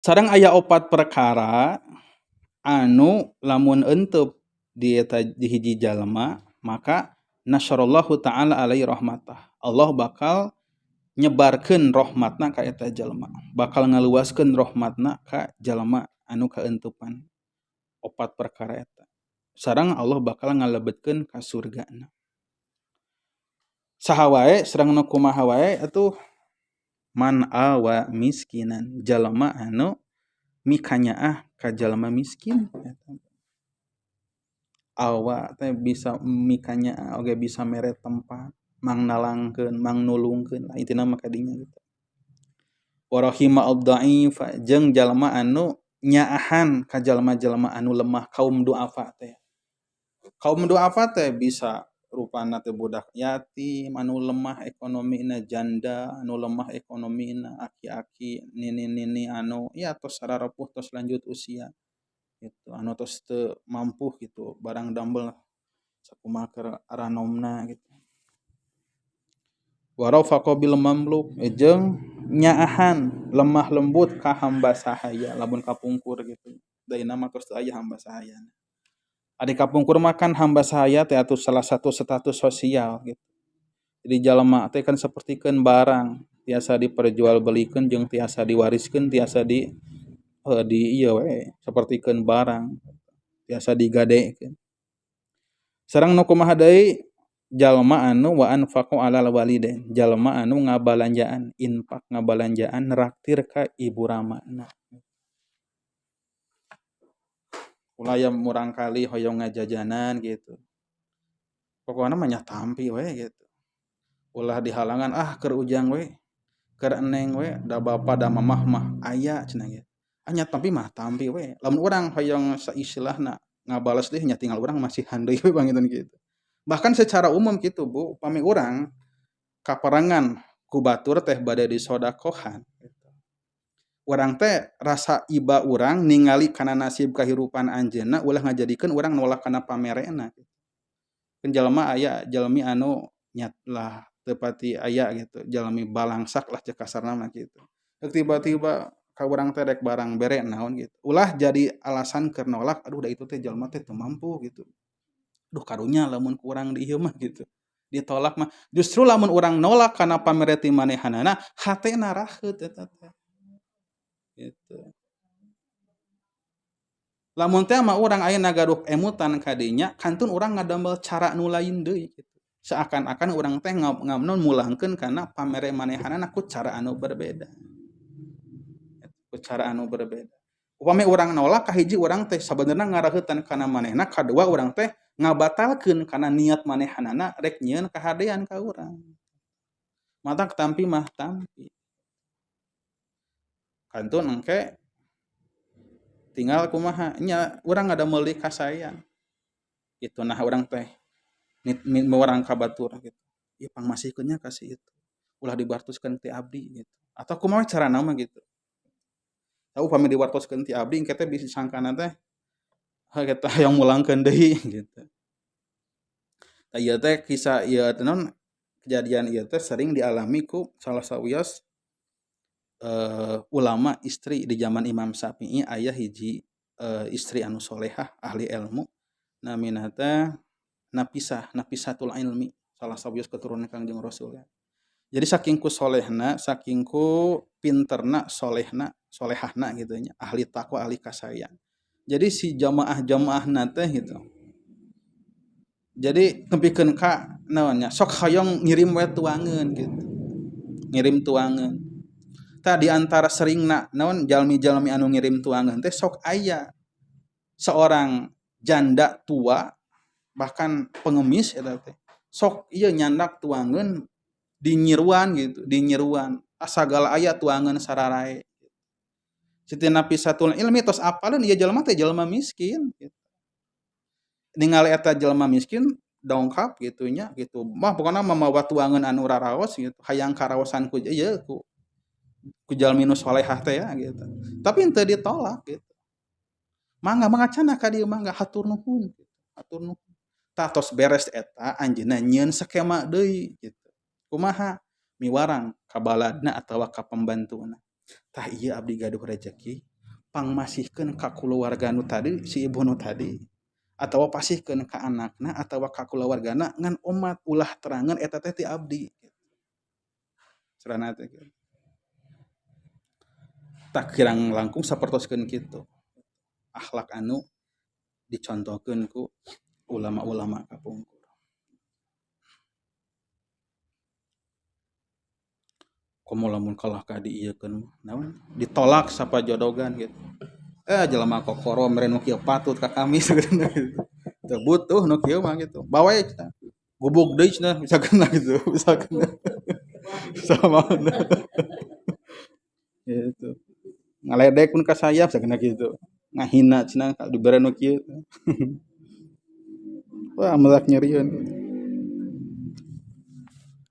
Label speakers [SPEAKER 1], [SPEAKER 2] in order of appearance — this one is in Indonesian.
[SPEAKER 1] Sareng aya opat perkara anu lamun eunteup di hiji jalma, maka nasyarallahu ta'ala alaihi rahmatah. Allah bakal nyebarkeun rahmatna ka eta jalma, bakal ngaluaskeun rahmatna ka jalma anu kaeunteupan opat perkara eta. Sareng Allah bakal ngalebetkeun ka surgana. Saha wae sareng nu kumaha wae atuh man awa miskinan, jalma anu mikanyaah ka jalma miskin eta. Awa teh bisa mikanyaah oge bisa mere tempat, mang nalangkeun, mang nulungkeun, intina mah kadinya gitu. Wa rahima ad-dha'ifa jeung jalma anu nyaahan ka jalma-jalma anu lemah, kaum duafa teh. Kaum duafa teh bisa rupana teh budak yatim anu lemah ekonomina, janda anu lemah ekonomina, aki-aki, nini-nini anu ya tos sararepuh tos lanjut usia gitu, anu tos teu mampu gitu barang dambel sakumaha keur aranomna gitu. Wa rafaqa bil mamluk jeung nyaahan lemah lembut ka hamba sahaya lamun kapungkur gitu. Daina mah tos teu aya hamba sahayana. Ari kapungkur mah kan hamba sahaya teh atuh salah satu status sosial gitu. Jadi jalma teh kan sapertikeun barang, tiasa diperjualbelikeun jeung tiasa diwariskeun, tiasa di ieu we sapertikeun barang, tiasa digadekeun. Sareng nu kumaha deui jalma anu wa anfaqu 'alal walidain, jalma anu ngabalanjaan, infak ngabalanjaan neraktir ka ibu ramana. Ulah aya murangkali hoyong ngajajanan gitu. Pokona mah nya tampi we gitu. Ulah dihalangan, "Ah keur ujang we, keur eneng we, da bapa da mamah mah aya," cenah gitu. Ah nya tampi mah tampi we. Lamun urang hoyong saistilahna ngabales deui nya tinggal urang masihan deui we panginten kitu. Bahkan secara umum gitu Bu, upami urang kaperangan ku batur teh bade disodakohan gitu. Urang teh rasa iba urang ningali kana nasib kahirupan anjeunna ulah ngajadikeun urang nolak kana pamerena gitu. Kan jalma aya jalmi anu nya lah teu pati aya gitu, jalmi balangsak lah ceuk kasarna mah kitu. Tiba-tiba ka urang teh rek barang bere naon gitu. Ulah jadi alasan keur nolak, aduh da itu teh jalma teh teu mampu gitu. Duh karunya lamun ku urang di ieu mah gitu. Ditolak mah justru lamun urang nolak kana pamere ti manehanana hatena raheut eta teh. Gitu. Lamun teh mah urang aya nagaduh emutan ka dinya, kantun urang ngadamel cara nu lain deui gitu. Seakan-akan urang teh mulangkeun kana pamere manehanana ku cara anu berbeda. Ku cara anu berbeda. Upami urang nolak ka hiji urang teh sabenerna ngaraheuttan kana manehna, kadua urang teh ngabatalkeun kana niat manehanana rek nyieun kahadean ka urang. Matak tampi mah tampi. Kantun engke tinggal kumaha nya urang ngadamel deui kasayan. Gitu nah urang teh urang ka batur gitu. Ieu pangmasihkeun nya ka si itu. Ulah dibartoskeun ti abdi gitu. Atau kumaha carana mah gitu. Tah upami diwartoskeun ti abdi engke teh bisi sangkana teh eta hayang mulangkeun deui gitu. Tah ieu teh kisah ieu teh naon kejadian ieu teh sering dialami ku salah sawios ulama istri di zaman Imam Syafi'i aya hiji istri anu solehah ahli ilmu namina teh Nafisatul Ilmi salah sawios keturunan Kangjeng Rasul ya. Jadi saking ku solehna, saking ku pinterna, solehna, solehahna gitu nya, ahli takwa, ahli kasayang. Jadi si jamaah-jamaahna teh gitu. Jadi nepikeun ka naonnya, sok hoyong ngirim we tuangeun gitu. Ngirim tuangeun. Tah di antara seringna naon jalmi-jalmi anu ngirim tuangeun teh sok aya seorang janda tua bahkan pengemis eta teh. Sok ieu nyandak tuangeun di nyiruan gitu, di nyiruan. Sagala aya tuangeun sararae. Siti Nafisatul Ilmi tos apaleun ieu jelema teh jelema miskin gitu. Ningali eta jelema miskin dongkap gitu nya gitu. Mah pokona mamawa tuangeun anu raraos gitu. Hayang karaosan ku ieu ku jalmi nu solehah teh ya gitu. Tapi henteu ditolak gitu. Mangga mangga cenah ka dieu mangga hatur nuhun gitu. Hatur nuhun. Tah tos beres eta anjeunna nyieun skema deui gitu. Kumaha? Miwarang ka baladna atawa ka pembantuna. Tah ieu abdi gaduh rejeki pangmasihkeun ka kulawarga nu tadi si ibu nu tadi atawa pasihkeun ka anakna atawa ka kulawargana ngan omat ulah terangan eta teh ti abdi sarana teh tak kirang langkung sapertoskeun kitu akhlak anu dicontohkeun ku ulama-ulama kapungkur. Komo lamun kalah ka diieukeun naon ditolak sapajodogan gitu. Jelema kokoro mere nu kieu patut ka kami sageuna gitu. Teu butuh nu kieu mah gitu. Bawae cenah. Gubuk deui cenah misalkan gitu. Misalkan sama gitu. Ngaledek pun ka sayap sageuna gitu. Ngahina cenah dibere nu kieu. Wah, melak nyerieun.